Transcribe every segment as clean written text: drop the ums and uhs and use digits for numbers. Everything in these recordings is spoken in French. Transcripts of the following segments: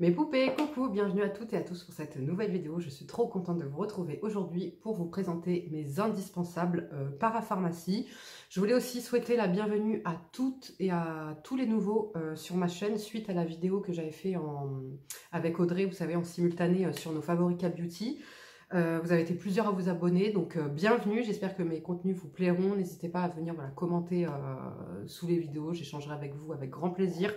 Mes poupées, coucou, bienvenue à toutes et à tous pour cette nouvelle vidéo. Je suis trop contente de vous retrouver aujourd'hui pour vous présenter mes indispensables parapharmacie. Je voulais aussi souhaiter la bienvenue à toutes et à tous les nouveaux sur ma chaîne suite à la vidéo que j'avais fait avec Audrey, vous savez, en simultané sur nos favoris K Beauty. Vous avez été plusieurs à vous abonner, donc bienvenue, j'espère que mes contenus vous plairont. N'hésitez pas à venir commenter sous les vidéos, j'échangerai avec vous avec grand plaisir.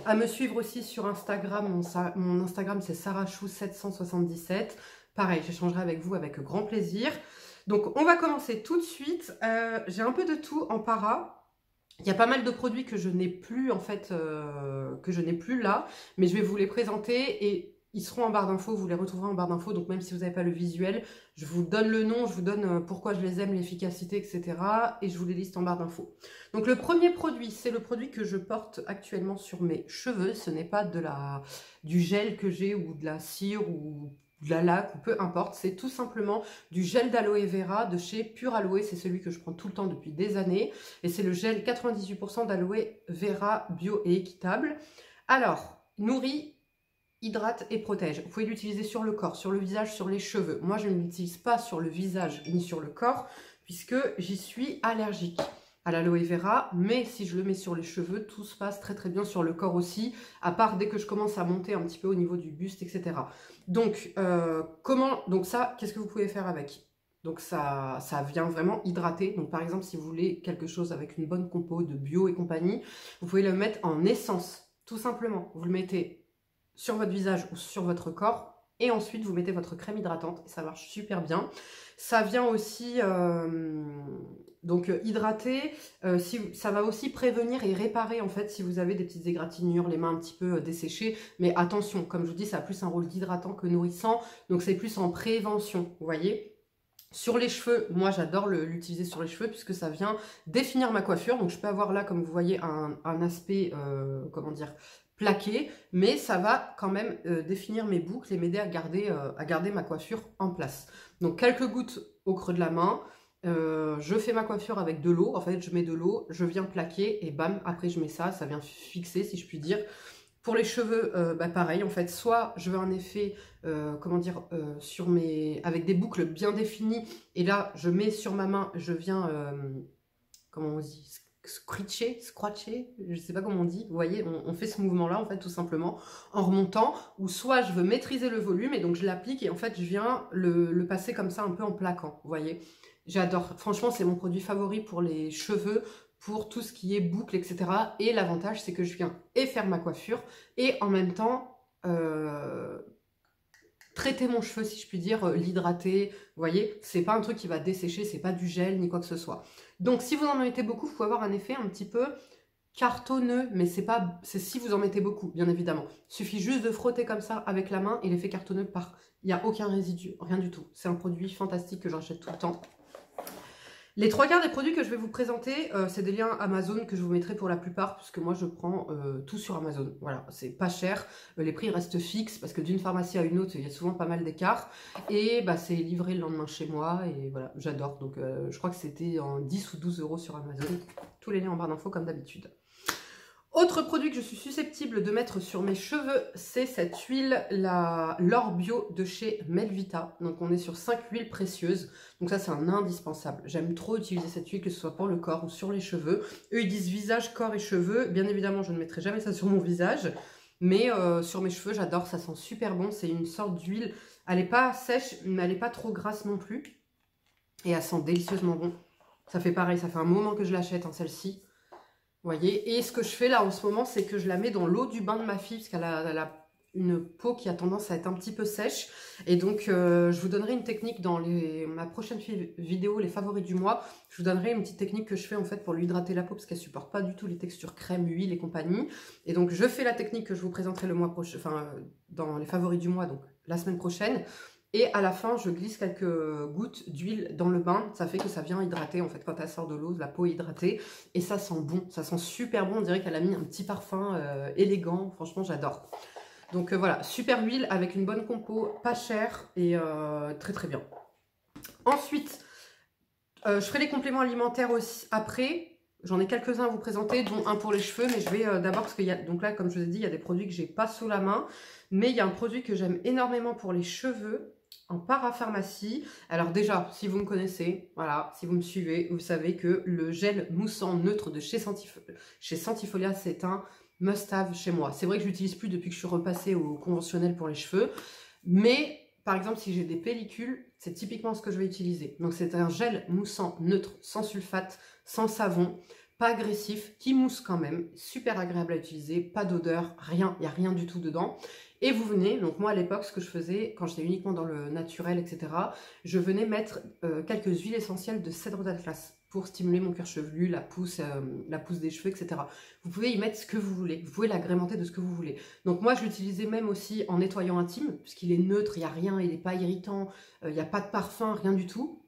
À me suivre aussi sur Instagram, mon Instagram c'est sarachou777. Pareil, j'échangerai avec vous avec grand plaisir. Donc on va commencer tout de suite. J'ai un peu de tout en para. Il y a pas mal de produits que je n'ai plus en fait, que je n'ai plus là, mais je vais vous les présenter et ils seront en barre d'infos, vous les retrouverez en barre d'infos, donc même si vous n'avez pas le visuel, je vous donne le nom, je vous donne pourquoi je les aime, l'efficacité, etc. Et je vous les liste en barre d'infos. Donc le premier produit, c'est le produit que je porte actuellement sur mes cheveux. Ce n'est pas du gel que j'ai ou de la cire ou de la laque ou peu importe. C'est tout simplement du gel d'aloe vera de chez Pure Aloe. C'est celui que je prends tout le temps depuis des années. Et c'est le gel 98% d'aloe vera bio et équitable. Alors, nourrit, hydrate et protège. Vous pouvez l'utiliser sur le corps, sur le visage, sur les cheveux. Moi, je ne l'utilise pas sur le visage ni sur le corps puisque j'y suis allergique à l'aloe vera, mais si je le mets sur les cheveux, tout se passe très très bien sur le corps aussi, à part dès que je commence à monter un petit peu au niveau du buste, etc. Donc, qu'est-ce que vous pouvez faire avec? Donc ça vient vraiment hydrater. Donc par exemple, si vous voulez quelque chose avec une bonne compo de bio et compagnie, vous pouvez le mettre en essence, tout simplement. Vous le mettez sur votre visage ou sur votre corps et ensuite vous mettez votre crème hydratante et ça marche super bien. Ça vient aussi hydrater, ça va aussi prévenir et réparer en fait si vous avez des petites égratignures, les mains un petit peu desséchées, mais attention, comme je vous dis, ça a plus un rôle d'hydratant que nourrissant, donc c'est plus en prévention, vous voyez. Sur les cheveux, moi j'adore l'utiliser sur les cheveux puisque ça vient définir ma coiffure. Donc je peux avoir là, comme vous voyez, un aspect, comment dire, plaqué. Mais ça va quand même définir mes boucles et m'aider à garder ma coiffure en place. Donc quelques gouttes au creux de la main. Je fais ma coiffure avec de l'eau. En fait, je mets de l'eau, je viens plaquer et bam, après je mets ça vient fixer si je puis dire. Pour les cheveux, pareil, en fait, soit je veux un effet, avec des boucles bien définies, et là, je mets sur ma main, je viens, comment on dit, scratcher, je sais pas comment on dit, vous voyez, on fait ce mouvement-là, en fait, tout simplement, en remontant, ou soit je veux maîtriser le volume, et donc je l'applique, et en fait, je viens le passer comme ça, un peu en plaquant, vous voyez. J'adore, franchement, c'est mon produit favori pour les cheveux, pour tout ce qui est boucle, etc. Et l'avantage, c'est que je viens et faire ma coiffure et en même temps traiter mon cheveu, si je puis dire, l'hydrater. Vous voyez, c'est pas un truc qui va dessécher, c'est pas du gel ni quoi que ce soit. Donc, si vous en mettez beaucoup, il faut avoir un effet un petit peu cartonneux, mais c'est si vous en mettez beaucoup, bien évidemment. Il suffit juste de frotter comme ça avec la main et l'effet cartonneux part. Il n'y a aucun résidu, rien du tout. C'est un produit fantastique que j'achète tout le temps. Les trois quarts des produits que je vais vous présenter, c'est des liens Amazon que je vous mettrai pour la plupart, puisque moi je prends tout sur Amazon. Voilà, c'est pas cher, les prix restent fixes, parce que d'une pharmacie à une autre, il y a souvent pas mal d'écarts. Et bah, c'est livré le lendemain chez moi, et voilà, j'adore. Donc je crois que c'était en 10 ou 12 € sur Amazon. Tous les liens en barre d'infos comme d'habitude. Autre produit que je suis susceptible de mettre sur mes cheveux, c'est cette huile, l'or bio de chez Melvita. Donc on est sur 5 huiles précieuses. Donc ça c'est un indispensable. J'aime trop utiliser cette huile, que ce soit pour le corps ou sur les cheveux. Eux ils disent visage, corps et cheveux. Bien évidemment je ne mettrai jamais ça sur mon visage. Mais sur mes cheveux j'adore, ça sent super bon. C'est une sorte d'huile, elle n'est pas sèche mais elle n'est pas trop grasse non plus. Et elle sent délicieusement bon. Ça fait pareil, ça fait un moment que je l'achète, hein, celle-ci. Vous voyez, et ce que je fais là en ce moment, c'est que je la mets dans l'eau du bain de ma fille, parce qu'elle a une peau qui a tendance à être un petit peu sèche. Et donc, je vous donnerai une technique dans ma prochaine vidéo, les favoris du mois. Je vous donnerai une petite technique que je fais en fait pour lui hydrater la peau, parce qu'elle supporte pas du tout les textures crème, huile et compagnie. Et donc, je fais la technique que je vous présenterai le mois prochain, enfin, dans les favoris du mois, donc la semaine prochaine. Et à la fin, je glisse quelques gouttes d'huile dans le bain. Ça fait que ça vient hydrater, en fait, quand elle sort de l'eau, la peau est hydratée. Et ça sent bon, ça sent super bon. On dirait qu'elle a mis un petit parfum élégant. Franchement, j'adore. Donc voilà, super huile avec une bonne compo, pas chère et très très bien. Ensuite, je ferai les compléments alimentaires aussi après. j'en ai quelques-uns à vous présenter, dont un pour les cheveux, mais je vais d'abord, parce qu'il y a, donc là, comme je vous ai dit, il y a des produits que j'ai pas sous la main, mais il y a un produit que j'aime énormément pour les cheveux, en parapharmacie. Alors déjà, si vous me connaissez, voilà, si vous me suivez, vous savez que le gel moussant neutre de chez Sentifolia, c'est un must-have chez moi. C'est vrai que je l'utilise plus depuis que je suis repassée au conventionnel pour les cheveux, mais par exemple, si j'ai des pellicules, c'est typiquement ce que je vais utiliser. Donc c'est un gel moussant neutre, sans sulfate, sans savon, pas agressif, qui mousse quand même, super agréable à utiliser, pas d'odeur, rien, il n'y a rien du tout dedans. Et vous venez, donc moi à l'époque, ce que je faisais, quand j'étais uniquement dans le naturel, etc., je venais mettre quelques huiles essentielles de cèdre d'Atlas pour stimuler mon cuir chevelu, la pousse des cheveux, etc. Vous pouvez y mettre ce que vous voulez, vous pouvez l'agrémenter de ce que vous voulez. Donc moi, je l'utilisais même aussi en nettoyant intime, puisqu'il est neutre, il n'y a rien, il n'est pas irritant, il n'y a pas de parfum, rien du tout.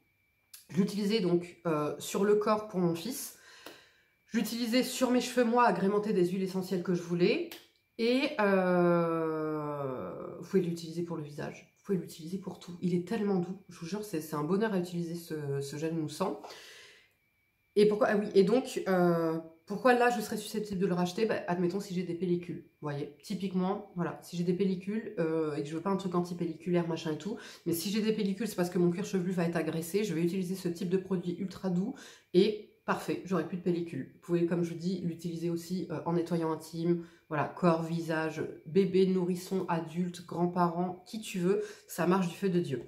Je l'utilisais donc sur le corps pour mon fils. Je l'utilisais sur mes cheveux, moi, agrémenter des huiles essentielles que je voulais. Et vous pouvez l'utiliser pour le visage. Vous pouvez l'utiliser pour tout. Il est tellement doux. Je vous jure, c'est un bonheur à utiliser ce gel moussant. Et pourquoi? Ah oui, et donc, pourquoi là, je serais susceptible de le racheter? Bah, admettons si j'ai des pellicules. Vous voyez, typiquement, voilà, si j'ai des pellicules et que je veux pas un truc anti-pelliculaire, machin et tout, mais si j'ai des pellicules, c'est parce que mon cuir chevelu va être agressé, je vais utiliser ce type de produit ultra doux et parfait, j'aurai plus de pellicules. Vous pouvez, comme je vous dis, l'utiliser aussi en nettoyant intime, voilà, corps, visage, bébé, nourrisson, adulte, grands-parents, qui tu veux, ça marche du feu de Dieu.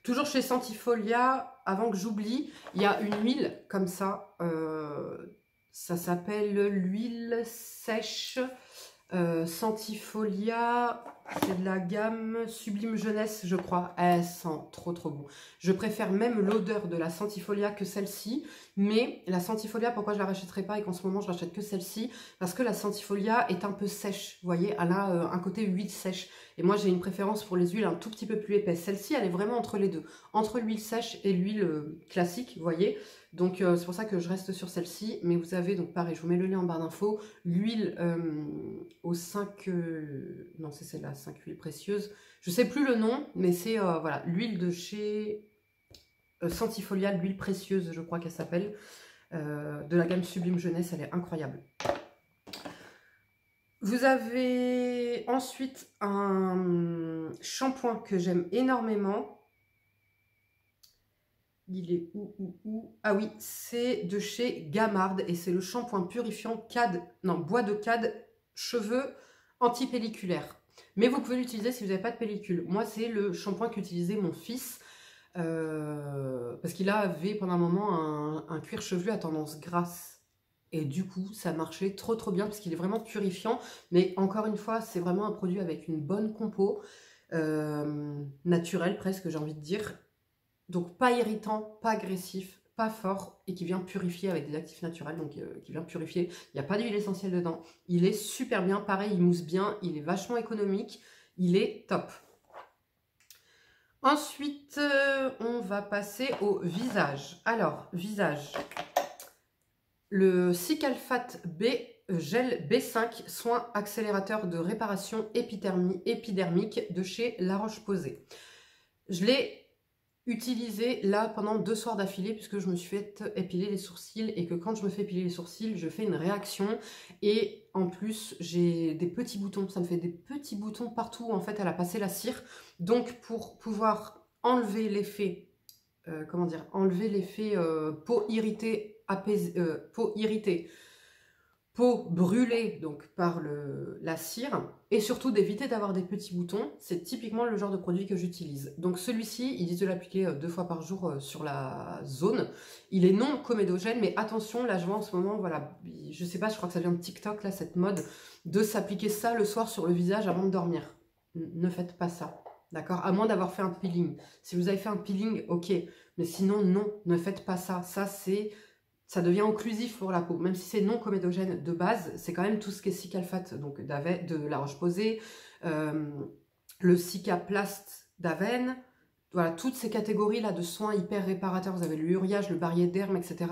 Toujours chez Sentifolia, avant que j'oublie, il y a une huile comme ça, ça s'appelle l'huile sèche Sentifolia, c'est de la gamme Sublime Jeunesse, je crois. Elle sent trop bon. Je préfère même l'odeur de la Sentifolia que celle-ci, mais la Sentifolia, pourquoi je la rachèterai pas et qu'en ce moment je rachète que celle-ci? Parce que la Sentifolia est un peu sèche, vous voyez, elle a un côté huile sèche. Et moi j'ai une préférence pour les huiles un tout petit peu plus épaisses. Celle-ci, elle est vraiment entre les deux, entre l'huile sèche et l'huile classique, vous voyez. Donc c'est pour ça que je reste sur celle-ci, mais vous avez, donc pareil, je vous mets le lien en barre d'infos, l'huile aux 5, non c'est celle-là, 5 huiles précieuses, je sais plus le nom, mais c'est voilà, l'huile de chez Sentifolia, l'huile précieuse, je crois qu'elle s'appelle, de la gamme Sublime Jeunesse, elle est incroyable. Vous avez ensuite un shampoing que j'aime énormément. Il est où? Ah oui, c'est de chez Gamard et c'est le shampoing purifiant bois de cad cheveux anti-pelliculaire. Mais vous pouvez l'utiliser si vous n'avez pas de pellicule. Moi, c'est le shampoing qu'utilisait mon fils parce qu'il avait pendant un moment un cuir chevelu à tendance grasse. Et du coup, ça marchait trop bien parce qu'il est vraiment purifiant. Mais encore une fois, c'est vraiment un produit avec une bonne compo, naturelle presque, j'ai envie de dire. Donc pas irritant, pas agressif, pas fort et qui vient purifier avec des actifs naturels, donc qui vient purifier. Il n'y a pas d'huile essentielle dedans. Il est super bien, pareil, il mousse bien, il est vachement économique, il est top. Ensuite, on va passer au visage. Alors, visage, le Cicalfate B gel B5 soin accélérateur de réparation épidermique de chez La Roche-Posay. Je l'ai utilisé là pendant 2 soirs d'affilée puisque je me suis fait épiler les sourcils et que quand je me fais épiler les sourcils, je fais une réaction et en plus j'ai des petits boutons, ça me fait des petits boutons partout en fait, elle a passé la cire. Donc pour pouvoir enlever l'effet, enlever l'effet peau irritée, peau brûlée donc par la cire et surtout d'éviter d'avoir des petits boutons, c'est typiquement le genre de produit que j'utilise. Donc celui-ci, ils disent de l'appliquer 2 fois par jour sur la zone. Il est non comédogène, mais attention, là je vois en ce moment, voilà, je sais pas, je crois que ça vient de TikTok, là, cette mode de s'appliquer ça le soir sur le visage avant de dormir. Ne faites pas ça, d'accord? À moins d'avoir fait un peeling. Si vous avez fait un peeling, ok, mais sinon, non, ne faites pas ça. Ça devient occlusif pour la peau, même si c'est non comédogène de base, c'est quand même tout ce qui est Cicalfate, donc de La Roche-Posay, le Cicaplast d'Avène, voilà, toutes ces catégories-là de soins hyper réparateurs, vous avez le Uriage, le Bariéderme, etc.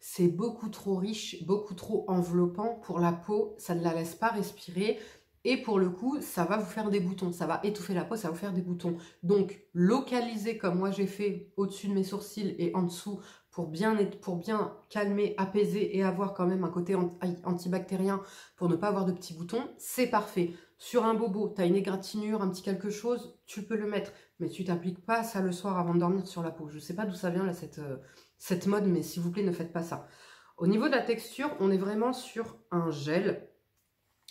C'est beaucoup trop riche, beaucoup trop enveloppant pour la peau, ça ne la laisse pas respirer, et pour le coup, ça va vous faire des boutons, ça va étouffer la peau, ça va vous faire des boutons. Donc, localisez comme moi j'ai fait au-dessus de mes sourcils et en dessous pour bien calmer, apaiser et avoir quand même un côté antibactérien pour ne pas avoir de petits boutons, c'est parfait. Sur un bobo, tu as une égratignure, un petit quelque chose, tu peux le mettre. Mais tu t'appliques pas ça le soir avant de dormir sur la peau. Je sais pas d'où ça vient là, cette mode, mais s'il vous plaît, ne faites pas ça. Au niveau de la texture, on est vraiment sur un gel.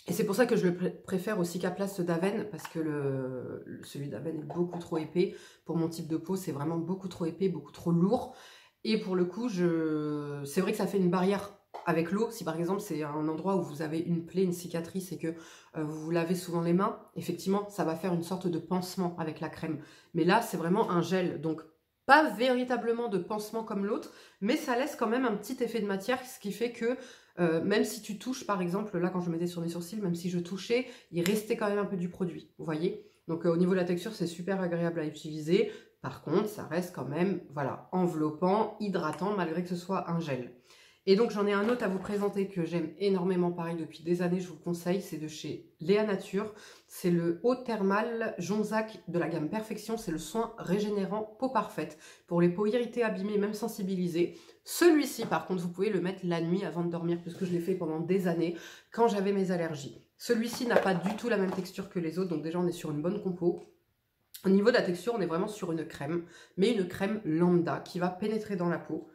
Et c'est pour ça que je le préfère au Cicaplast d'Aven, parce que celui d'Aven est beaucoup trop épais. Pour mon type de peau, c'est vraiment beaucoup trop épais, beaucoup trop lourd. Et pour le coup, c'est vrai que ça fait une barrière avec l'eau. Si par exemple c'est un endroit où vous avez une plaie, une cicatrice et que vous vous lavez souvent les mains, effectivement, ça va faire une sorte de pansement avec la crème. Mais là, c'est vraiment un gel, donc pas véritablement de pansement comme l'autre, mais ça laisse quand même un petit effet de matière, ce qui fait que même si tu touches, par exemple, là quand je mettais sur mes sourcils, même si je touchais, il restait quand même un peu du produit, vous voyez. Donc au niveau de la texture, c'est super agréable à utiliser. Par contre, ça reste quand même, voilà, enveloppant, hydratant, malgré que ce soit un gel. Et donc j'en ai un autre à vous présenter que j'aime énormément, pareil, depuis des années, je vous le conseille, c'est de chez Léa Nature. C'est le Eau Thermale Jonzac de la gamme Perfection, c'est le soin régénérant peau parfaite. Pour les peaux irritées, abîmées, même sensibilisées. Celui-ci, par contre, vous pouvez le mettre la nuit avant de dormir, puisque je l'ai fait pendant des années, quand j'avais mes allergies. Celui-ci n'a pas du tout la même texture que les autres, donc déjà on est sur une bonne compo. Au niveau de la texture, on est vraiment sur une crème, mais une crème lambda qui va pénétrer dans la peau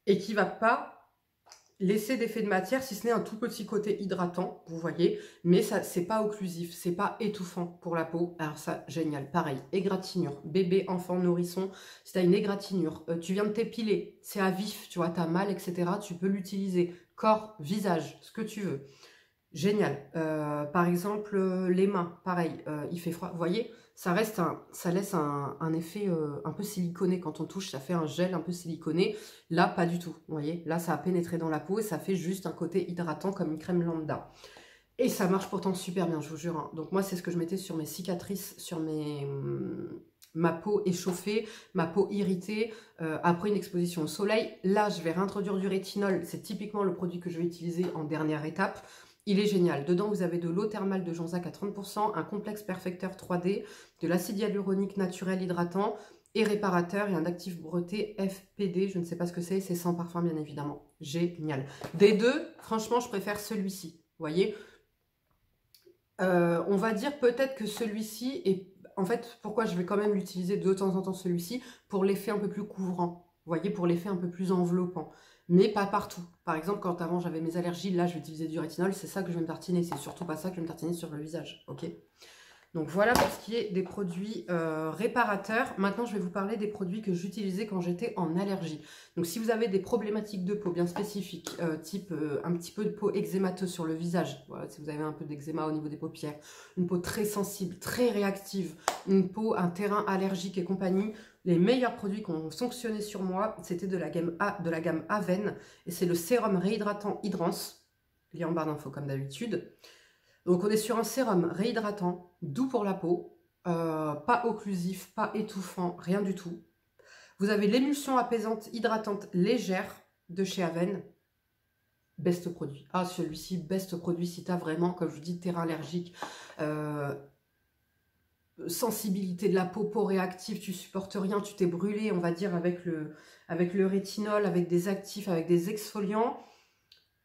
et qui va pas laisser d'effet de matière, si ce n'est un tout petit côté hydratant, vous voyez, mais ça c'est pas occlusif, c'est pas étouffant pour la peau. Alors ça, génial. Pareil, égratignure, bébé, enfant, nourrisson, si tu as une égratignure, tu viens de t'épiler, c'est à vif, tu vois, tu as mal, etc., tu peux l'utiliser. Corps, visage, ce que tu veux. Génial. Par exemple, les mains, pareil, il fait froid. Vous voyez, ça laisse un effet un peu siliconé quand on touche. Ça fait un gel un peu siliconé. Là, pas du tout. Vous voyez, là, ça a pénétré dans la peau et ça fait juste un côté hydratant comme une crème lambda. Et ça marche pourtant super bien, je vous jure. Hein. Donc moi, c'est ce que je mettais sur mes cicatrices, sur ma peau échauffée, ma peau irritée, après une exposition au soleil. Là, je vais réintroduire du rétinol. C'est typiquement le produit que je vais utiliser en dernière étape. Il est génial. Dedans, vous avez de l'eau thermale de Jonzac à 30%, un complexe perfecteur 3D, de l'acide hyaluronique naturel hydratant et réparateur et un actif breveté FPD. Je ne sais pas ce que c'est sans parfum, bien évidemment. Génial. Des deux, franchement, je préfère celui-ci. Vous voyez, on va dire peut-être que celui-ci est... En fait, pourquoi je vais quand même l'utiliser de temps en temps celui-ci? Pour l'effet un peu plus couvrant. Vous voyez, pour l'effet un peu plus enveloppant. Mais pas partout. Par exemple, quand avant j'avais mes allergies, là je vais utiliser du rétinol, c'est ça que je vais me tartiner. C'est surtout pas ça que je vais me tartiner sur le visage. Ok? Donc voilà pour ce qui est des produits réparateurs. Maintenant, je vais vous parler des produits que j'utilisais quand j'étais en allergie. Donc si vous avez des problématiques de peau bien spécifiques, type un petit peu de peau eczémateuse sur le visage, voilà, si vous avez un peu d'eczéma au niveau des paupières, une peau très sensible, très réactive, une peau, un terrain allergique et compagnie, les meilleurs produits qui ont fonctionné sur moi, c'était de la gamme Aven, et c'est le sérum réhydratant Hydrance, lié en barre d'infos comme d'habitude. Donc on est sur un sérum réhydratant, doux pour la peau, pas occlusif, pas étouffant, rien du tout. Vous avez l'émulsion apaisante, hydratante, légère de chez Aven. Best produit. Ah, celui-ci, best produit si tu as vraiment, comme je vous dis, terrain allergique, sensibilité de la peau, peau réactive, tu supportes rien, tu t'es brûlé, on va dire, avec le rétinol, avec des actifs, avec des exfoliants.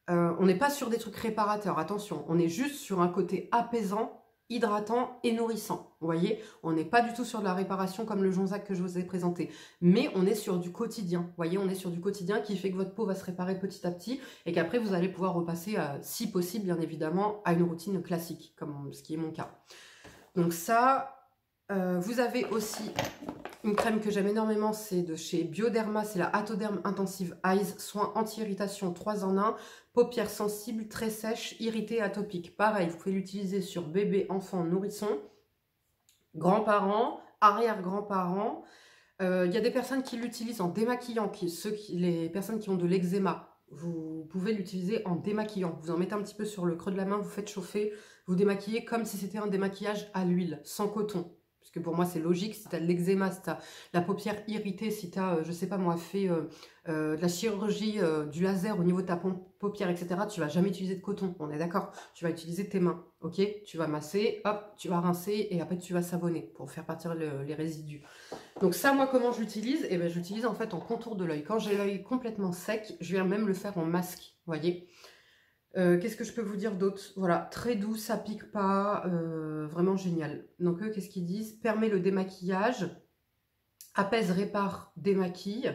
On n'est pas sur des trucs réparateurs, attention, on est juste sur un côté apaisant, hydratant et nourrissant. Vous voyez, on n'est pas du tout sur de la réparation comme le Jonzac que je vous ai présenté, mais on est sur du quotidien. Vous voyez, on est sur du quotidien qui fait que votre peau va se réparer petit à petit et qu'après vous allez pouvoir repasser, si possible, bien évidemment, à une routine classique, comme ce qui est mon cas. Donc ça, vous avez aussi une crème que j'aime énormément, c'est de chez Bioderma, c'est la Atoderm Intensive Eyes, soin anti-irritation 3 en 1, paupières sensibles, très sèches, irritées, atopiques. Pareil, vous pouvez l'utiliser sur bébé, enfant, nourrisson, grands-parents, arrière-grands-parents. Il y a des personnes qui l'utilisent en démaquillant, les personnes qui ont de l'eczéma. Vous pouvez l'utiliser en démaquillant. Vous en mettez un petit peu sur le creux de la main, vous faites chauffer, vous démaquillez comme si c'était un démaquillage à l'huile, sans coton. Parce que pour moi, c'est logique. Si tu as de l'eczéma, si tu as la paupière irritée, si tu as, je sais pas moi, fait de la chirurgie, du laser au niveau de ta paupière, etc., tu vas jamais utiliser de coton, on est d'accord? Tu vas utiliser tes mains, ok? Tu vas masser, hop, tu vas rincer et après tu vas savonner pour faire partir les résidus. Donc ça, moi, comment je l'utilise? Eh ben, j'utilise en fait en contour de l'œil. Quand j'ai l'œil complètement sec, je viens même le faire en masque, vous voyez? Qu'est-ce que je peux vous dire d'autre? Voilà, très doux, ça pique pas, vraiment génial. Donc eux, qu'est-ce qu'ils disent? Permet le démaquillage, apaise, répare, démaquille.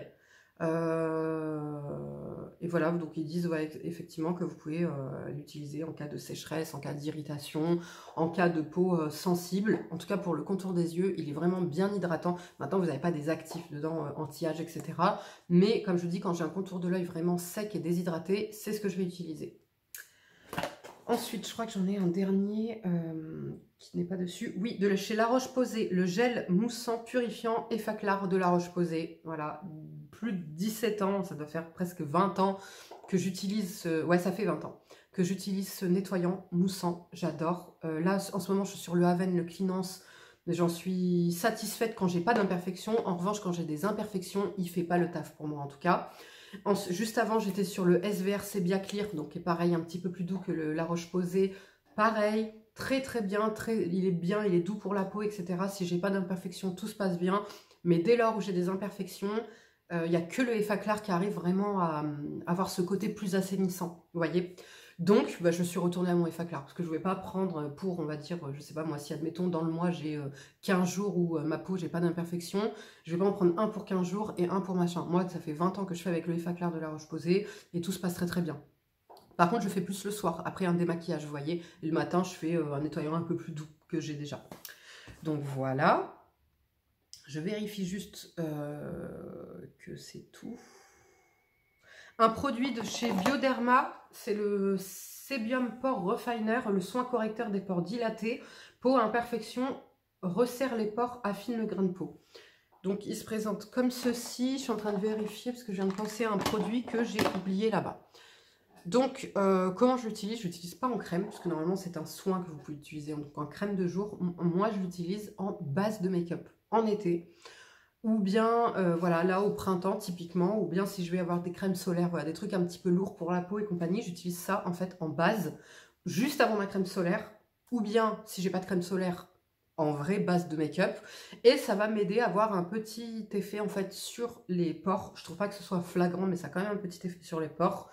Et voilà, donc ils disent ouais, effectivement que vous pouvez l'utiliser en cas de sécheresse, en cas d'irritation, en cas de peau sensible. En tout cas pour le contour des yeux, il est vraiment bien hydratant. Maintenant vous n'avez pas des actifs dedans, anti-âge, etc. Mais comme je vous dis, quand j'ai un contour de l'œil vraiment sec et déshydraté, c'est ce que je vais utiliser. Ensuite, je crois que j'en ai un dernier qui n'est pas dessus. Oui, de chez La Roche-Posay, le gel moussant purifiant Effaclar de La Roche-Posay. Voilà, plus de 17 ans, ça doit faire presque 20 ans que j'utilise ce... Ouais, ça fait 20 ans que j'utilise ce nettoyant moussant. J'adore. Là, en ce moment, je suis sur le Haven, le Cleanance. J'en suis satisfaite quand j'ai pas d'imperfections. En revanche, quand j'ai des imperfections, il fait pas le taf pour moi en tout cas. Juste avant, j'étais sur le SVR Sebia Clear, donc qui est pareil, un petit peu plus doux que La Roche-Posay. Pareil, très très bien, il est bien, il est doux pour la peau, etc. Si j'ai pas d'imperfection, tout se passe bien. Mais dès lors où j'ai des imperfections, il n'y a que le Effaclar qui arrive vraiment à avoir ce côté plus assainissant, vous voyez. Donc, bah, je suis retournée à mon Effaclar, parce que je ne voulais pas prendre pour, on va dire, je sais pas moi, si admettons dans le mois j'ai 15 jours où ma peau, j'ai pas d'imperfection, je vais pas en prendre un pour 15 jours et un pour machin. Moi, ça fait 20 ans que je fais avec le Effaclar de La Roche-Posay et tout se passe très très bien. Par contre, je fais plus le soir, après un démaquillage, vous voyez. Et le matin, je fais un nettoyant un peu plus doux que j'ai déjà. Donc voilà. Je vérifie juste que c'est tout. Un produit de chez Bioderma, c'est le Sebium Pore Refiner, le soin correcteur des pores dilatés. Peau à imperfection, resserre les pores, affine le grain de peau. Donc il se présente comme ceci. Je suis en train de vérifier parce que je viens de penser à un produit que j'ai oublié là-bas. Donc, comment je l'utilise? Je l'utilise pas en crème, parce que normalement c'est un soin que vous pouvez utiliser en crème de jour. Moi, je l'utilise en base de make-up en été. Ou bien, voilà, là au printemps typiquement, ou bien si je vais avoir des crèmes solaires, voilà, des trucs un petit peu lourds pour la peau et compagnie, j'utilise ça en fait en base, juste avant ma crème solaire, ou bien si j'ai pas de crème solaire, en vraie base de make-up, et ça va m'aider à avoir un petit effet en fait sur les pores. Je trouve pas que ce soit flagrant, mais ça a quand même un petit effet sur les pores.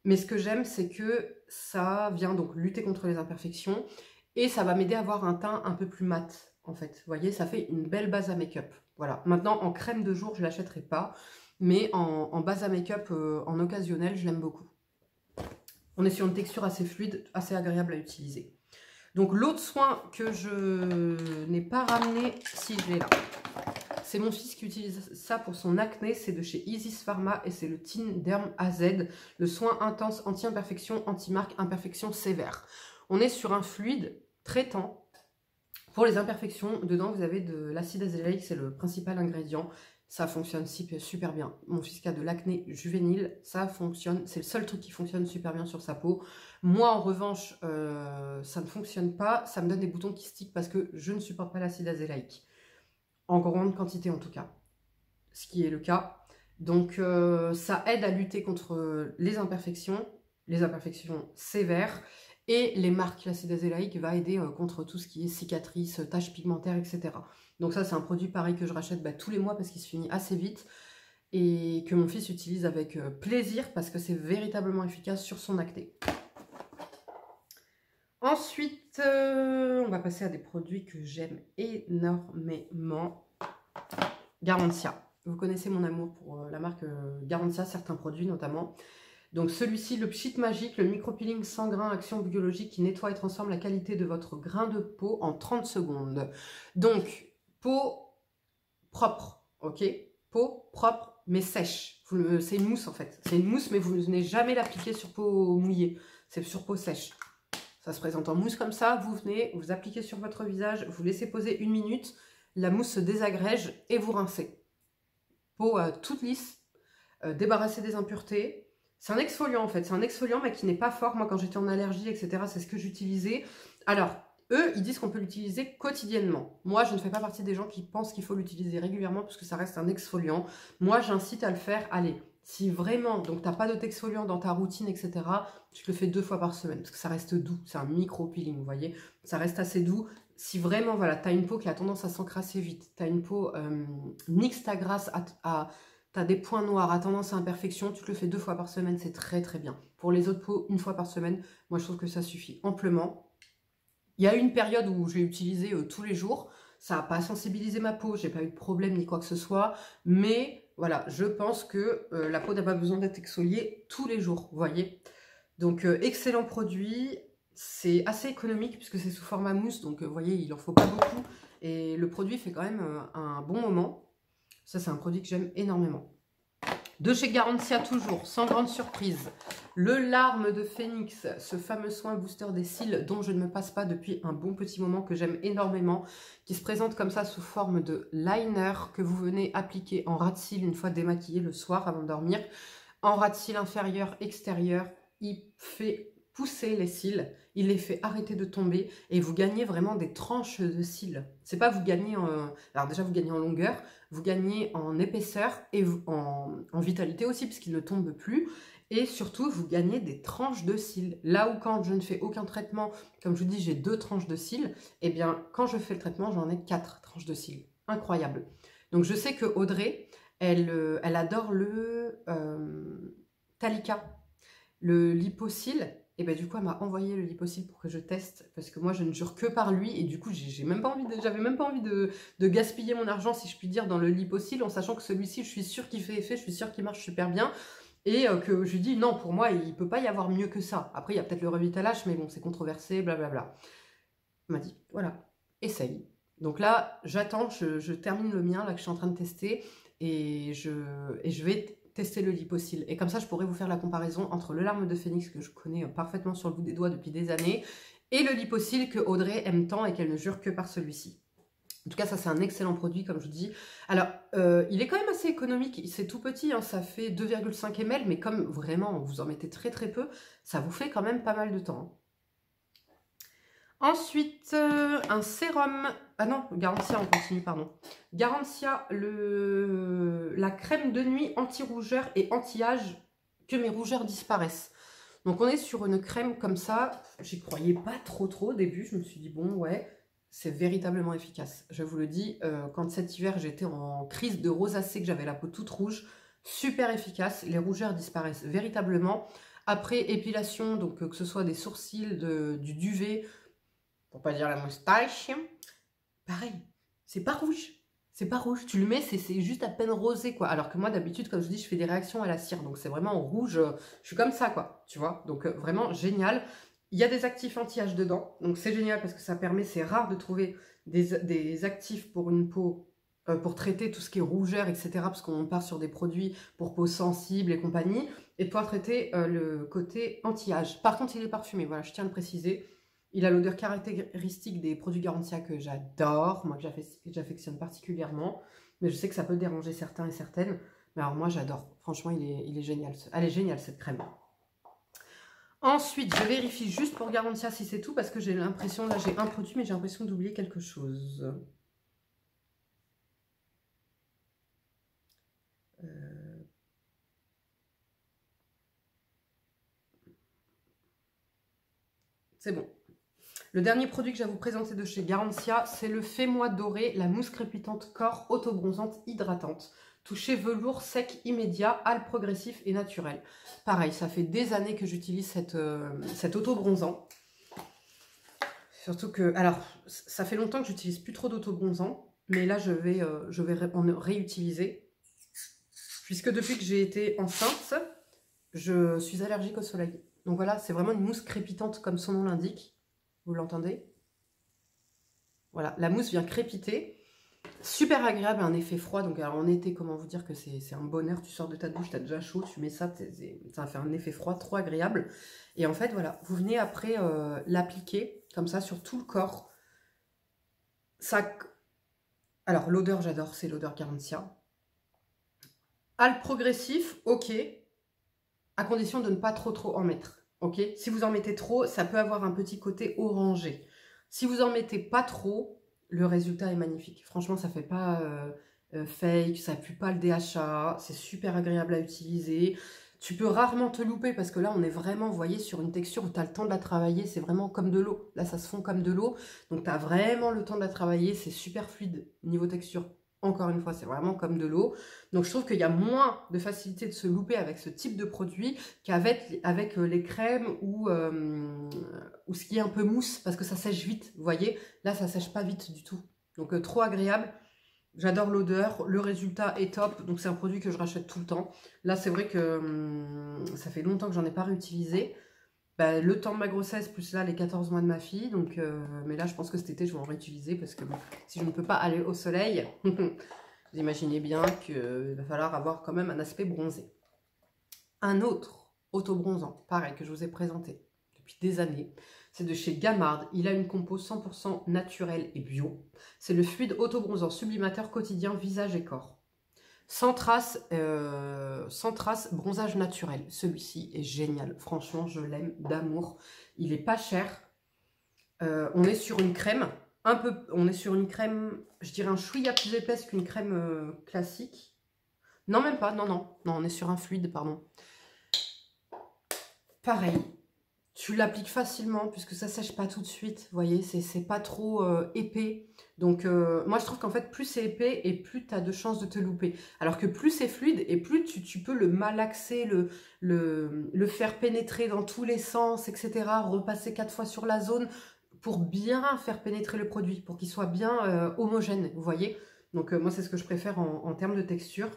Mais ce que j'aime, c'est que ça vient donc lutter contre les imperfections, et ça va m'aider à avoir un teint un peu plus mat, en fait. Vous voyez, ça fait une belle base à make-up. Voilà. Maintenant, en crème de jour, je ne l'achèterai pas. Mais en base à make-up, en occasionnel, je l'aime beaucoup. On est sur une texture assez fluide, assez agréable à utiliser. Donc, l'autre soin que je n'ai pas ramené, si je l'ai là. C'est mon fils qui utilise ça pour son acné. C'est de chez Isis Pharma et c'est le Teen Derm AZ. Le soin intense anti-imperfection, anti-marque, imperfection sévère. On est sur un fluide traitant. Pour les imperfections, dedans vous avez de l'acide azélaïque, c'est le principal ingrédient. Ça fonctionne super bien. Mon fils qui a de l'acné juvénile, ça fonctionne. C'est le seul truc qui fonctionne super bien sur sa peau. Moi, en revanche, ça ne fonctionne pas. Ça me donne des boutons qui stickent parce que je ne supporte pas l'acide azélaïque. En grande quantité en tout cas. Ce qui est le cas. Donc, ça aide à lutter contre les imperfections sévères. Et les marques, l'acide azélaïque va aider contre tout ce qui est cicatrices, taches pigmentaires, etc. Donc ça, c'est un produit pareil que je rachète tous les mois parce qu'il se finit assez vite et que mon fils utilise avec plaisir parce que c'est véritablement efficace sur son acné. Ensuite, on va passer à des produits que j'aime énormément. Garantia. Vous connaissez mon amour pour la marque Garantia, certains produits notamment. Donc celui-ci, le Pchit Magique, le micro-peeling sans grain, action biologique qui nettoie et transforme la qualité de votre grain de peau en 30 secondes. Donc, peau propre, ok? Peau propre mais sèche. C'est une mousse en fait. C'est une mousse mais vous ne venez jamais l'appliquer sur peau mouillée. C'est sur peau sèche. Ça se présente en mousse comme ça. Vous venez, vous appliquez sur votre visage, vous laissez poser 1 minute. La mousse se désagrège et vous rincez. Peau toute lisse, débarrassée des impuretés. C'est un exfoliant en fait, c'est un exfoliant mais qui n'est pas fort. Moi quand j'étais en allergie, etc., c'est ce que j'utilisais. Alors, eux, ils disent qu'on peut l'utiliser quotidiennement. Moi, je ne fais pas partie des gens qui pensent qu'il faut l'utiliser régulièrement parce que ça reste un exfoliant. Moi, j'incite à le faire, allez, si vraiment, donc tu n'as pas d'autre exfoliant dans ta routine, etc., tu le fais 2 fois par semaine parce que ça reste doux. C'est un micro-peeling, vous voyez. Ça reste assez doux. Si vraiment, voilà, tu as une peau qui a tendance à s'encrasser vite, tu as une peau mixte à grasse, tu as des points noirs, à tendance à imperfection, tu te le fais 2 fois par semaine, c'est très très bien. Pour les autres peaux, 1 fois par semaine, moi je trouve que ça suffit amplement. Il y a eu une période où je l'ai utilisé tous les jours. Ça n'a pas sensibilisé ma peau, j'ai pas eu de problème ni quoi que ce soit. Mais voilà, je pense que la peau n'a pas besoin d'être exfoliée tous les jours, vous voyez. Donc excellent produit, c'est assez économique puisque c'est sous format mousse. Donc vous voyez, il en faut pas beaucoup. Et le produit fait quand même un bon moment. Ça, c'est un produit que j'aime énormément. De chez Garantia toujours, sans grande surprise, le Larme de Phénix, ce fameux soin booster des cils dont je ne me passe pas depuis un bon petit moment, que j'aime énormément, qui se présente comme ça sous forme de liner que vous venez appliquer en ras de cils une fois démaquillé le soir avant de dormir. En ras de cils inférieur, extérieur, il fait pousser les cils, il les fait arrêter de tomber et vous gagnez vraiment des tranches de cils. C'est pas vous gagnez en... Alors déjà vous gagnez en longueur, vous gagnez en épaisseur et en vitalité aussi puisqu'il ne tombe plus. Et surtout, vous gagnez des tranches de cils. Là où quand je ne fais aucun traitement, comme je vous dis, j'ai 2 tranches de cils, et bien quand je fais le traitement, j'en ai 4 tranches de cils. Incroyable. Donc je sais que Audrey, elle adore le Talika, le Lipocil. Et ben du coup, elle m'a envoyé le Lipocil pour que je teste, parce que moi, je ne jure que par lui, et du coup, j'avais même pas envie de gaspiller mon argent, si je puis dire, dans le Lipocil, en sachant que celui-ci, je suis sûre qu'il fait effet, je suis sûre qu'il marche super bien, et que je lui dis, non, pour moi, il peut pas y avoir mieux que ça. Après, il y a peut-être le Revitalash, mais bon, c'est controversé, blablabla. Elle m'a dit, voilà, essaye. Donc là, j'attends, je termine le mien, là, que je suis en train de tester, et je vais tester le Lipocil. Et comme ça, je pourrais vous faire la comparaison entre le Larme de Phénix, que je connais parfaitement sur le bout des doigts depuis des années, et le Lipocil que Audrey aime tant et qu'elle ne jure que par celui-ci. En tout cas, ça, c'est un excellent produit, comme je vous dis. Alors, il est quand même assez économique. C'est tout petit, hein, ça fait 2,5 ml, mais comme vraiment, vous en mettez très très peu, ça vous fait quand même pas mal de temps. Ensuite, un sérum... Ah non, Garantia, on continue, pardon. Garantia, la crème de nuit anti-rougeur et anti-âge, que mes rougeurs disparaissent. Donc, on est sur une crème comme ça. J'y croyais pas trop au début. Je me suis dit, bon, ouais, c'est véritablement efficace. Je vous le dis, quand cet hiver, j'étais en crise de rosacée, que j'avais la peau toute rouge, super efficace. Les rougeurs disparaissent véritablement. Après épilation, donc que ce soit des sourcils, du duvet... pour pas dire la moustache, pareil, c'est pas rouge. C'est pas rouge, tu le mets, c'est juste à peine rosé, quoi. Alors que moi, d'habitude, comme je vous dis, je fais des réactions à la cire. Donc, c'est vraiment rouge, je suis comme ça, quoi. Tu vois, donc vraiment génial. Il y a des actifs anti-âge dedans. Donc, c'est génial parce que ça permet, c'est rare de trouver des actifs pour une peau, pour traiter tout ce qui est rougeur, etc. Parce qu'on part sur des produits pour peau sensible et compagnie. Et de pouvoir traiter le côté anti-âge. Par contre, il est parfumé, voilà, je tiens à le préciser. Il a l'odeur caractéristique des produits Garantia que j'adore, moi que j'affectionne particulièrement. Mais je sais que ça peut déranger certains et certaines. Mais alors moi j'adore, franchement il est génial. Elle est géniale cette crème. Ensuite, je vérifie juste pour Garantia si c'est tout, parce que j'ai l'impression, là j'ai un produit, mais j'ai l'impression d'oublier quelque chose. C'est bon. Le dernier produit que je vais vous présenter de chez Garantia, c'est le Fais-moi doré, la mousse crépitante corps auto-bronzante hydratante. Toucher velours sec immédiat, hâle progressif et naturel. Pareil, ça fait des années que j'utilise cet auto-bronzant. Surtout que, alors, ça fait longtemps que j'utilise plus trop d'auto-bronzant, mais là je vais en réutiliser. Puisque depuis que j'ai été enceinte, je suis allergique au soleil. Donc voilà, c'est vraiment une mousse crépitante comme son nom l'indique. Vous l'entendez? Voilà, la mousse vient crépiter. Super agréable, un effet froid. Donc alors en été, comment vous dire que c'est un bonheur. Tu sors de ta douche, tu as déjà chaud, tu mets ça, ça fait un effet froid trop agréable. Et en fait, voilà, vous venez après l'appliquer comme ça sur tout le corps. Ça... Alors l'odeur, j'adore, c'est l'odeur Garantia. Hâle progressif, ok, à condition de ne pas trop en mettre. Ok, si vous en mettez trop, ça peut avoir un petit côté orangé. Si vous en mettez pas trop, le résultat est magnifique. Franchement, ça fait pas fake, ça pue pas le DHA, c'est super agréable à utiliser. Tu peux rarement te louper parce que là, on est vraiment, vous voyez, sur une texture où tu as le temps de la travailler. C'est vraiment comme de l'eau. Là, ça se fond comme de l'eau. Donc, tu as vraiment le temps de la travailler. C'est super fluide niveau texture. Encore une fois, c'est vraiment comme de l'eau. Donc, je trouve qu'il y a moins de facilité de se louper avec ce type de produit qu'avec les crèmes ou ce qui est un peu mousse parce que ça sèche vite. Vous voyez, là, ça sèche pas vite du tout. Donc, trop agréable. J'adore l'odeur, le résultat est top, donc c'est un produit que je rachète tout le temps. Là, c'est vrai que ça fait longtemps que j'en ai pas réutilisé. Bah, le temps de ma grossesse, plus là, les 14 mois de ma fille. Donc, mais là, je pense que cet été, je vais en réutiliser parce que bon, si je ne peux pas aller au soleil, vous imaginez bien qu'il va falloir avoir quand même un aspect bronzé. Un autre auto-bronzant, pareil, que je vous ai présenté depuis des années. C'est de chez Gamard. Il a une compo 100% naturelle et bio. C'est le fluide auto-bronzant sublimateur quotidien visage et corps. Sans trace, bronzage naturel. Celui-ci est génial. Franchement, je l'aime d'amour. Il est pas cher. On est sur une crème. On est sur une crème, je dirais un chouïa plus épaisse qu'une crème classique. Non, même pas. Non, non. Non, on est sur un fluide, pardon. Pareil. Tu l'appliques facilement puisque ça sèche pas tout de suite, vous voyez, c'est pas trop épais. Donc moi je trouve qu'en fait plus c'est épais et plus tu as de chances de te louper. Alors que plus c'est fluide et plus tu peux le malaxer, le faire pénétrer dans tous les sens, etc. Repasser 4 fois sur la zone pour bien faire pénétrer le produit, pour qu'il soit bien homogène, vous voyez. Donc moi c'est ce que je préfère en termes de texture.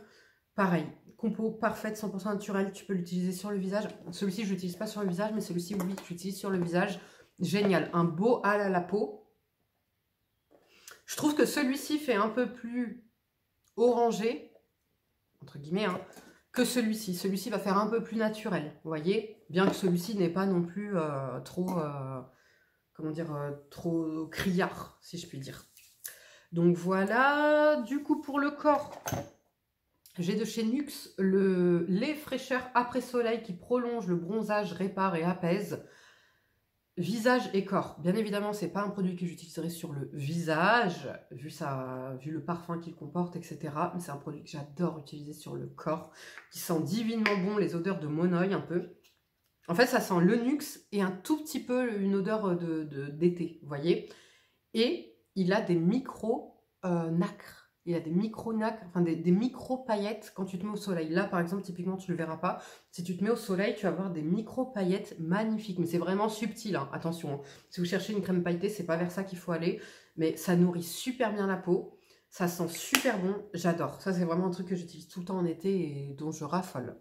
Pareil, compo parfaite, 100% naturelle, tu peux l'utiliser sur le visage. Celui-ci, je l'utilise pas sur le visage, mais celui-ci, oui, j'utilise sur le visage. Génial, un beau hâle à la peau. Je trouve que celui-ci fait un peu plus orangé, entre guillemets, hein, que celui-ci. Celui-ci va faire un peu plus naturel, vous voyez. Bien que celui-ci n'est pas non plus trop, comment dire, trop criard, si je puis dire. Donc voilà, du coup pour le corps... J'ai de chez Nuxe le lait fraîcheur après soleil qui prolonge le bronzage, répare et apaise. Visage et corps. Bien évidemment, ce n'est pas un produit que j'utiliserai sur le visage, vu le parfum qu'il comporte, etc. Mais c'est un produit que j'adore utiliser sur le corps, qui sent divinement bon, les odeurs de monoï un peu. En fait, ça sent le Nuxe et un tout petit peu une odeur d'été, vous voyez. Et il a des micro-nacres. Il y a des micro-nacres, enfin des micro-paillettes quand tu te mets au soleil. Là, par exemple, typiquement, tu ne le verras pas. Si tu te mets au soleil, tu vas avoir des micro-paillettes magnifiques. Mais c'est vraiment subtil, hein. Attention. Hein. Si vous cherchez une crème pailletée, c'est pas vers ça qu'il faut aller. Mais ça nourrit super bien la peau. Ça sent super bon. J'adore. Ça, c'est vraiment un truc que j'utilise tout le temps en été et dont je raffole.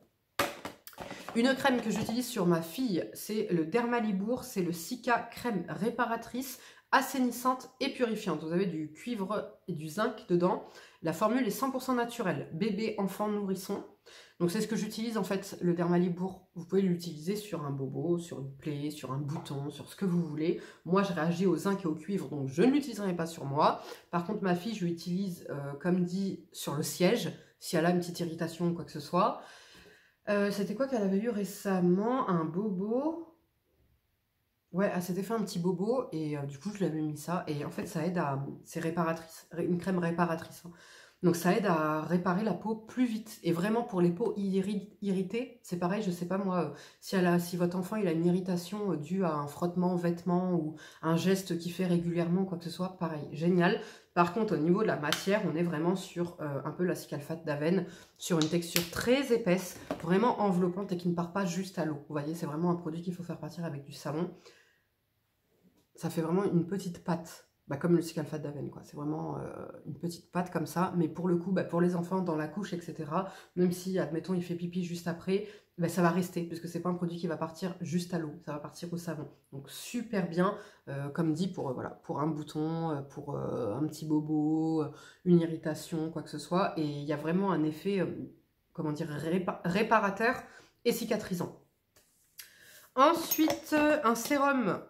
Une crème que j'utilise sur ma fille, c'est le Dermalibour. C'est le Cica crème réparatrice, assainissante et purifiante. Vous avez du cuivre et du zinc dedans. La formule est 100% naturelle. Bébé, enfant, nourrisson. Donc c'est ce que j'utilise en fait, le Dermalibour. Vous pouvez l'utiliser sur un bobo, sur une plaie, sur un bouton, sur ce que vous voulez. Moi, je réagis au zinc et au cuivre, donc je ne l'utiliserai pas sur moi. Par contre, ma fille, je l'utilise, comme dit, sur le siège, si elle a une petite irritation ou quoi que ce soit. C'était quoi qu'elle avait eu récemment? Un bobo. Ouais, elle s'était fait un petit bobo et du coup je lui avais mis ça et en fait ça aide à... C'est réparatrice, une crème réparatrice. Hein. Donc ça aide à réparer la peau plus vite. Et vraiment pour les peaux irritées, c'est pareil, je sais pas moi, si votre enfant il a une irritation due à un frottement, vêtement ou un geste qu'il fait régulièrement, quoi que ce soit, pareil, génial. Par contre au niveau de la matière, on est vraiment sur un peu la cialfate d'Avène, sur une texture très épaisse, vraiment enveloppante et qui ne part pas juste à l'eau. Vous voyez, c'est vraiment un produit qu'il faut faire partir avec du savon. Ça fait vraiment une petite pâte, comme le cialfate d'Avène, quoi. C'est vraiment une petite pâte comme ça, mais pour le coup, pour les enfants, dans la couche, etc., même si, admettons, il fait pipi juste après, ça va rester, puisque c'est pas un produit qui va partir juste à l'eau, ça va partir au savon. Donc super bien, comme dit, pour, voilà, pour un bouton, pour un petit bobo, une irritation, quoi que ce soit, et il y a vraiment un effet, comment dire, réparateur et cicatrisant. Ensuite, un sérum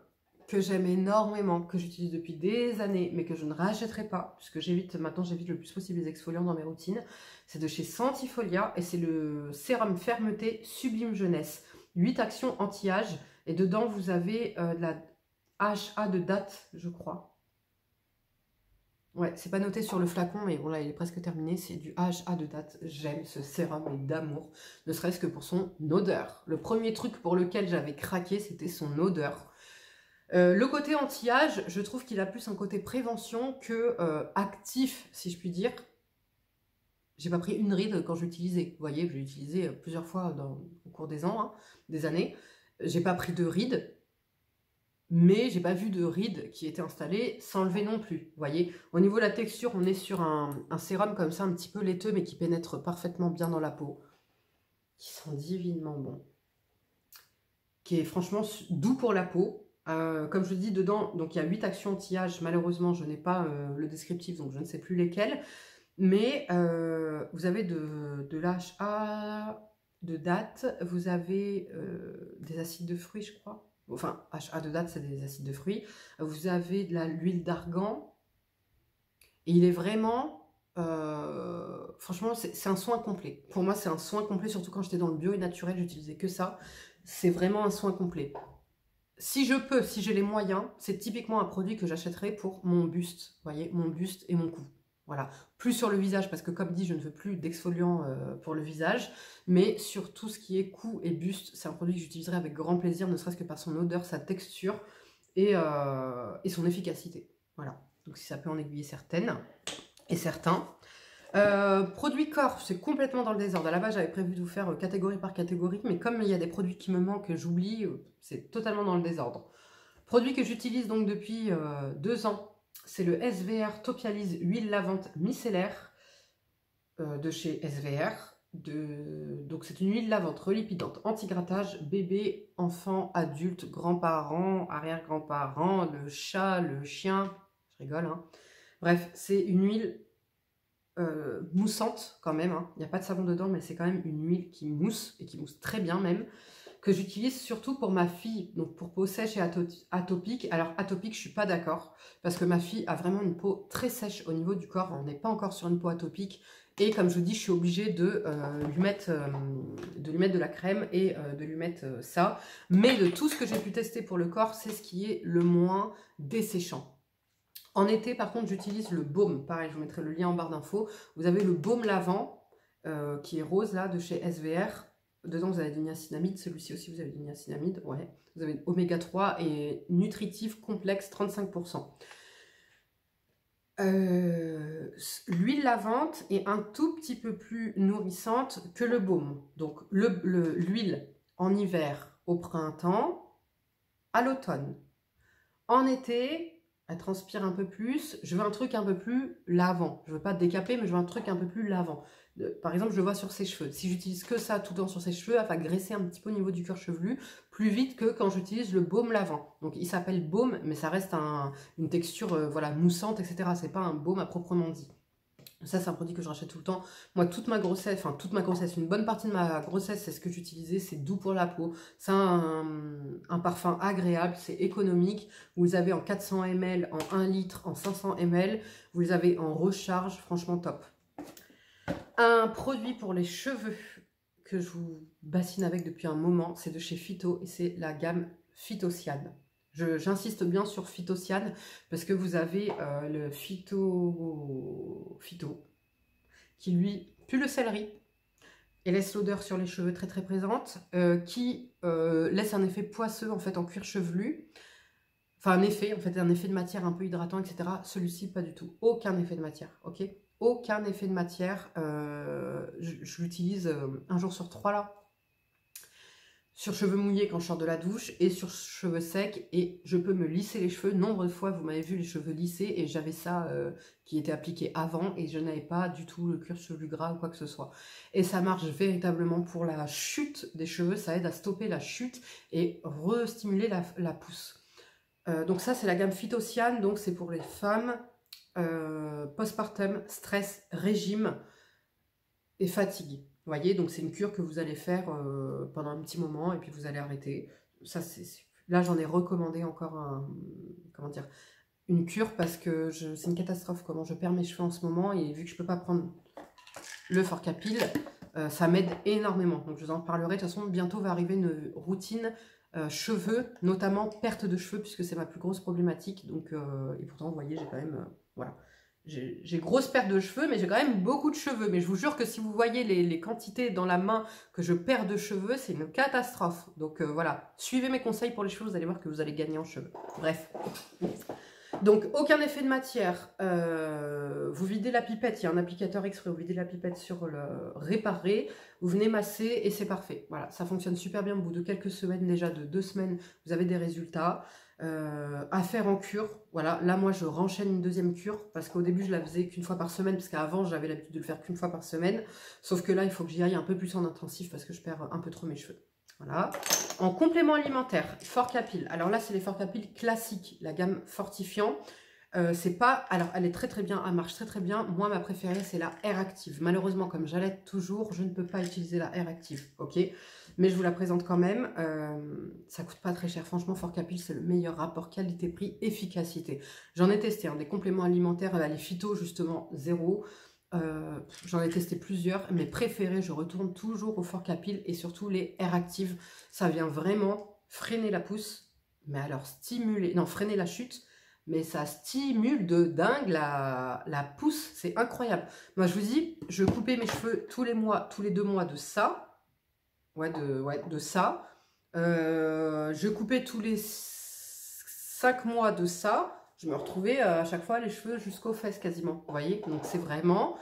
que j'aime énormément, que j'utilise depuis des années, mais que je ne rachèterai pas, puisque maintenant j'évite le plus possible les exfoliants dans mes routines. C'est de chez Sentifolia et c'est le sérum fermeté Sublime Jeunesse. 8 actions anti-âge et dedans vous avez AHA de date, je crois. Ouais, c'est pas noté sur le flacon, mais bon là, il est presque terminé. C'est du AHA de date. J'aime ce sérum d'amour, ne serait-ce que pour son odeur. Le premier truc pour lequel j'avais craqué, c'était son odeur. Le côté anti-âge, je trouve qu'il a plus un côté prévention que actif, si je puis dire. J'ai pas pris une ride quand je l'utilisais. Vous voyez, je l'ai utilisé plusieurs fois au cours des ans, hein, des années. J'ai pas pris de ride, mais j'ai pas vu de ride qui était installée s'enlever non plus. Vous voyez, au niveau de la texture, on est sur un sérum comme ça, un petit peu laiteux, mais qui pénètre parfaitement bien dans la peau. Qui sent divinement bon. Qui est franchement doux pour la peau. Comme je dis dedans, donc il y a 8 actions anti-âge. Malheureusement, je n'ai pas le descriptif, donc je ne sais plus lesquelles. Mais vous avez de l'HA de date, vous avez des acides de fruits, je crois. Enfin, HA de date, c'est des acides de fruits. Vous avez de l'huile d'argan. Et il est vraiment... franchement, c'est un soin complet. Pour moi, c'est un soin complet, surtout quand j'étais dans le bio et naturel, j'utilisais que ça. C'est vraiment un soin complet. Si je peux, si j'ai les moyens, c'est typiquement un produit que j'achèterais pour mon buste. Vous voyez, mon buste et mon cou. Voilà. Plus sur le visage, parce que comme dit, je ne veux plus d'exfoliant pour le visage. Mais sur tout ce qui est cou et buste, c'est un produit que j'utiliserai avec grand plaisir, ne serait-ce que par son odeur, sa texture et son efficacité. Voilà. Donc si ça peut en aiguiller certaines et certains. Produits corps, c'est complètement dans le désordre. À la base, j'avais prévu de vous faire catégorie par catégorie, mais comme il y a des produits qui me manquent, que j'oublie, c'est totalement dans le désordre. Produit que j'utilise donc depuis 2 ans, c'est le SVR Topialise huile lavante micellaire de chez SVR. Donc c'est une huile lavante relipidante, anti-grattage, bébé, enfant, adulte, grands-parents, arrière-grands-parents, le chat, le chien, je rigole, hein. Bref, c'est une huile moussante quand même, hein. Il n'y a pas de savon dedans, mais c'est quand même une huile qui mousse, et qui mousse très bien même, que j'utilise surtout pour ma fille, donc pour peau sèche et atopique. Alors atopique, je suis pas d'accord, parce que ma fille a vraiment une peau très sèche au niveau du corps, on n'est pas encore sur une peau atopique, et comme je vous dis, je suis obligée de lui mettre de la crème et de lui mettre ça. Mais de tout ce que j'ai pu tester pour le corps, c'est ce qui est le moins desséchant. En été, par contre, j'utilise le baume. Pareil, je vous mettrai le lien en barre d'infos. Vous avez le baume lavant, qui est rose, là, de chez SVR. Dedans, vous avez du niacinamide. Celui-ci aussi, vous avez du niacinamide. Ouais. Vous avez oméga 3 et nutritif complexe, 35%. L'huile lavante est un tout petit peu plus nourrissante que le baume. Donc, l'huile en hiver, au printemps, à l'automne. En été... elle transpire un peu plus, je veux un truc un peu plus lavant. Je veux pas décaper, mais je veux un truc un peu plus lavant. Par exemple, je le vois sur ses cheveux. Si j'utilise que ça tout le temps sur ses cheveux, elle va graisser un petit peu au niveau du cuir chevelu, plus vite que quand j'utilise le baume lavant. Donc il s'appelle baume, mais ça reste une texture voilà, moussante, etc. C'est pas un baume à proprement dit. Ça, c'est un produit que je rachète tout le temps. Moi, toute ma grossesse, une bonne partie de ma grossesse, c'est ce que j'utilisais. C'est doux pour la peau. C'est un parfum agréable, c'est économique. Vous les avez en 400 ml, en 1 litre, en 500 ml. Vous les avez en recharge, franchement top. Un produit pour les cheveux que je vous bassine avec depuis un moment, c'est de chez Phyto et c'est la gamme Phytocyan. J'insiste bien sur Phytocyan parce que vous avez le Phyto qui lui pue le céleri et laisse l'odeur sur les cheveux très très présente, qui laisse un effet poisseux en fait en cuir chevelu. Enfin un effet de matière un peu hydratant, etc. Celui-ci pas du tout, aucun effet de matière, ok? Aucun effet de matière. Je l'utilise un jour sur 3 là. Sur cheveux mouillés quand je sors de la douche et sur cheveux secs, et je peux me lisser les cheveux. Nombre de fois vous m'avez vu les cheveux lissés et j'avais ça qui était appliqué avant et je n'avais pas du tout le cuir chevelu gras ou quoi que ce soit. Et ça marche véritablement pour la chute des cheveux, ça aide à stopper la chute et restimuler la pousse. Donc ça c'est la gamme Phytocyan, donc c'est pour les femmes postpartum, stress, régime et fatigue. Vous voyez, donc c'est une cure que vous allez faire pendant un petit moment et puis vous allez arrêter. Ça, là, j'en ai recommandé encore une cure parce que c'est une catastrophe comment je perds mes cheveux en ce moment et vu que je ne peux pas prendre le Forcapil, ça m'aide énormément. Donc je vous en parlerai. De toute façon, bientôt va arriver une routine cheveux, notamment perte de cheveux, puisque c'est ma plus grosse problématique. Donc, et pourtant, vous voyez, j'ai quand même... voilà. J'ai grosse perte de cheveux, mais j'ai quand même beaucoup de cheveux. Mais je vous jure que si vous voyez les quantités dans la main que je perds de cheveux, c'est une catastrophe. Donc voilà, suivez mes conseils pour les cheveux, vous allez voir que vous allez gagner en cheveux. Bref. Donc aucun effet de matière. Vous videz la pipette, il y a un applicateur exprès, vous videz la pipette sur le réparé, vous venez masser et c'est parfait. Voilà, ça fonctionne super bien. Au bout de quelques semaines, déjà de 2 semaines, vous avez des résultats. À faire en cure, voilà, là moi je renchaîne une deuxième cure parce qu'au début je la faisais qu'une fois par semaine parce qu'avant j'avais l'habitude de le faire qu'une fois par semaine, sauf que là il faut que j'y aille un peu plus en intensif parce que je perds un peu trop mes cheveux. Voilà. En complément alimentaire, Forcapil. Alors là c'est les Forcapil classiques, la gamme fortifiant. C'est pas, alors elle est très très bien, elle marche très très bien. Moi ma préférée c'est la Air Active. Malheureusement comme j'allaite toujours, je ne peux pas utiliser la Air Active, ok. Mais je vous la présente quand même. Ça coûte pas très cher. Franchement, Forcapil, c'est le meilleur rapport qualité-prix, efficacité. J'en ai testé des compléments alimentaires, les phyto, justement, zéro. J'en ai testé plusieurs. Mes préférés, je retourne toujours au Forcapil et surtout les Air Active. Ça vient vraiment freiner la pousse, mais alors stimuler, non, freiner la chute, mais ça stimule de dingue la pousse. C'est incroyable. Moi, je vous dis, je coupais mes cheveux tous les mois, tous les 2 mois de ça. Ouais, de ça. Je coupais tous les 5 mois de ça. Je me retrouvais à chaque fois les cheveux jusqu'aux fesses quasiment. Vous voyez? Donc c'est vraiment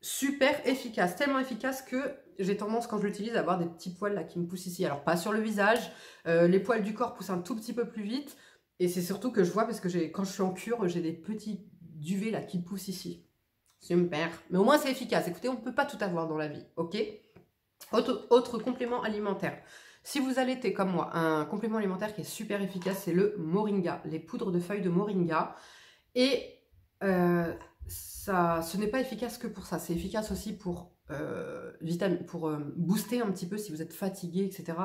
super efficace. Tellement efficace que j'ai tendance quand je l'utilise à avoir des petits poils là qui me poussent ici. Alors pas sur le visage. Les poils du corps poussent un tout petit peu plus vite. Et c'est surtout que je vois parce que quand je suis en cure, j'ai des petits duvets là qui poussent ici. Super. Mais au moins c'est efficace. Écoutez, on ne peut pas tout avoir dans la vie. Ok? Autre complément alimentaire. Si vous allaitez comme moi, un complément alimentaire qui est super efficace, c'est le moringa, les poudres de feuilles de moringa. Et ce n'est pas efficace que pour ça, c'est efficace aussi pour, booster un petit peu si vous êtes fatigué, etc.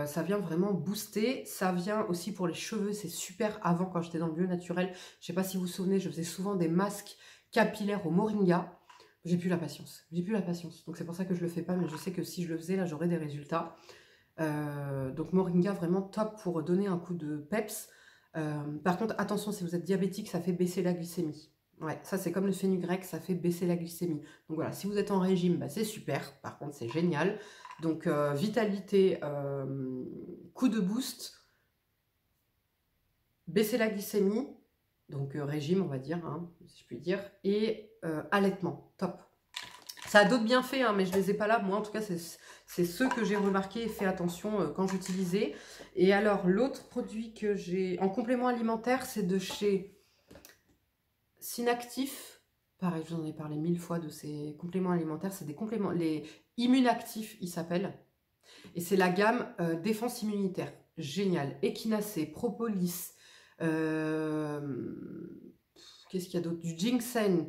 Ça vient vraiment booster. Ça vient aussi pour les cheveux, c'est super. Avant, quand j'étais dans le bio naturel, je ne sais pas si vous vous souvenez, je faisais souvent des masques capillaires au moringa. J'ai plus la patience. J'ai plus la patience. Donc c'est pour ça que je le fais pas, mais je sais que si je le faisais, là, j'aurais des résultats. Donc moringa, vraiment top pour donner un coup de peps. Par contre, attention, si vous êtes diabétique, ça fait baisser la glycémie. Ouais, ça c'est comme le fenugrec, ça fait baisser la glycémie. Donc voilà, si vous êtes en régime, bah, c'est super. Par contre, c'est génial. Donc vitalité, coup de boost, baisser la glycémie. Donc régime, on va dire, hein, si je puis dire, et allaitement, top. Ça a d'autres bienfaits, hein, mais je ne les ai pas là. Moi, en tout cas, c'est ceux que j'ai remarqué et fait attention quand j'utilisais. Et alors, l'autre produit que j'ai en complément alimentaire, c'est de chez Synactif. Pareil, je vous en ai parlé 1000 fois de ces compléments alimentaires. C'est des compléments, les Immunactifs, ils s'appellent. Et c'est la gamme défense immunitaire. Génial. Échinacée, propolis, qu'est-ce qu'il y a d'autre? Du ginseng.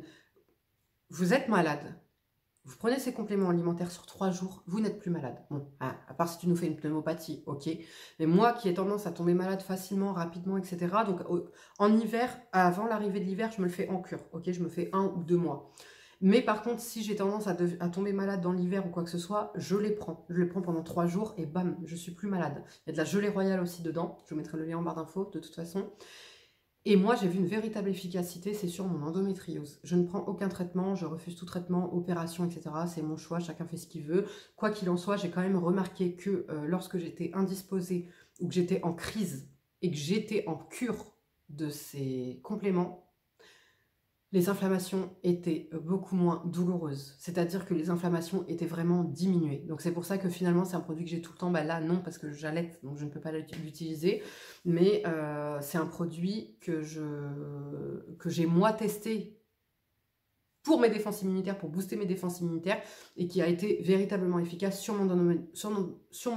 Vous êtes malade. Vous prenez ces compléments alimentaires sur 3 jours, vous n'êtes plus malade. Bon, à part si tu nous fais une pneumopathie, ok. Mais moi qui ai tendance à tomber malade facilement, rapidement, etc. Donc en hiver, avant l'arrivée de l'hiver, je me le fais en cure, ok. Je me fais 1 ou 2 mois. Mais par contre, si j'ai tendance à tomber malade dans l'hiver ou quoi que ce soit, je les prends. Je les prends pendant 3 jours et bam, je suis plus malade. Il y a de la gelée royale aussi dedans. Je vous mettrai le lien en barre d'infos de toute façon. Et moi, j'ai vu une véritable efficacité, c'est sur mon endométriose. Je ne prends aucun traitement, je refuse tout traitement, opération, etc. C'est mon choix, chacun fait ce qu'il veut. Quoi qu'il en soit, j'ai quand même remarqué que lorsque j'étais indisposée ou que j'étais en crise et que j'étais en cure de ces compléments, les inflammations étaient beaucoup moins douloureuses. C'est-à-dire que les inflammations étaient vraiment diminuées. Donc c'est pour ça que finalement c'est un produit que j'ai tout le temps. Bah là non, parce que j'allaite, donc je ne peux pas l'utiliser. Mais c'est un produit que j'ai moi testé pour mes défenses immunitaires, pour booster mes défenses immunitaires, et qui a été véritablement efficace sur mon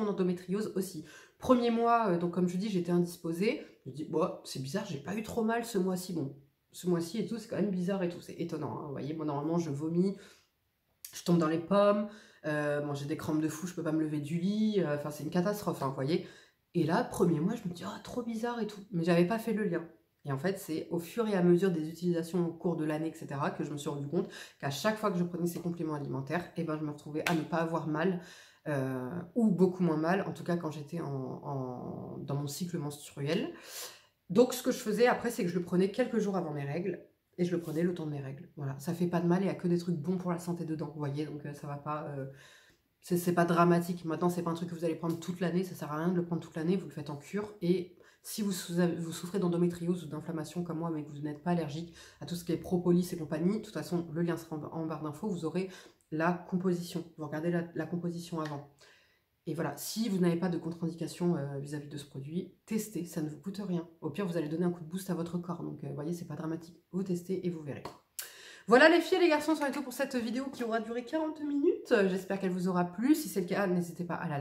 endométriose aussi. Premier mois, donc comme je dis, j'étais indisposée. Je me dis, bon, c'est bizarre, j'ai pas eu trop mal ce mois-ci. Bon, ce mois-ci et tout, c'est quand même bizarre et tout, c'est étonnant, hein. Vous voyez, moi normalement je vomis, je tombe dans les pommes, bon, j'ai des crampes de fou, je peux pas me lever du lit, enfin c'est une catastrophe, hein, vous voyez. Et là, premier mois, je me dis, oh, trop bizarre et tout, mais j'avais pas fait le lien. Et en fait, c'est au fur et à mesure des utilisations au cours de l'année, etc., que je me suis rendu compte qu'à chaque fois que je prenais ces compléments alimentaires, eh ben, je me retrouvais à ne pas avoir mal ou beaucoup moins mal, en tout cas quand j'étais dans mon cycle menstruel. Donc ce que je faisais après, c'est que je le prenais quelques jours avant mes règles, et je le prenais le temps de mes règles. Voilà, ça fait pas de mal, il n'y a que des trucs bons pour la santé dedans, vous voyez, donc ça va pas... c'est pas dramatique. Maintenant, c'est pas un truc que vous allez prendre toute l'année, ça sert à rien de le prendre toute l'année, vous le faites en cure. Et si vous souffrez d'endométriose ou d'inflammation comme moi, mais que vous n'êtes pas allergique à tout ce qui est propolis et compagnie, de toute façon, le lien sera en barre d'infos, vous aurez la composition. Vous regardez la composition avant. Et voilà, si vous n'avez pas de contre-indication vis-à-vis de ce produit, testez, ça ne vous coûte rien. Au pire, vous allez donner un coup de boost à votre corps. Donc, vous voyez, c'est pas dramatique. Vous testez et vous verrez. Voilà les filles et les garçons, ça va être tout pour cette vidéo qui aura duré 40 minutes. J'espère qu'elle vous aura plu. Si c'est le cas, n'hésitez pas à la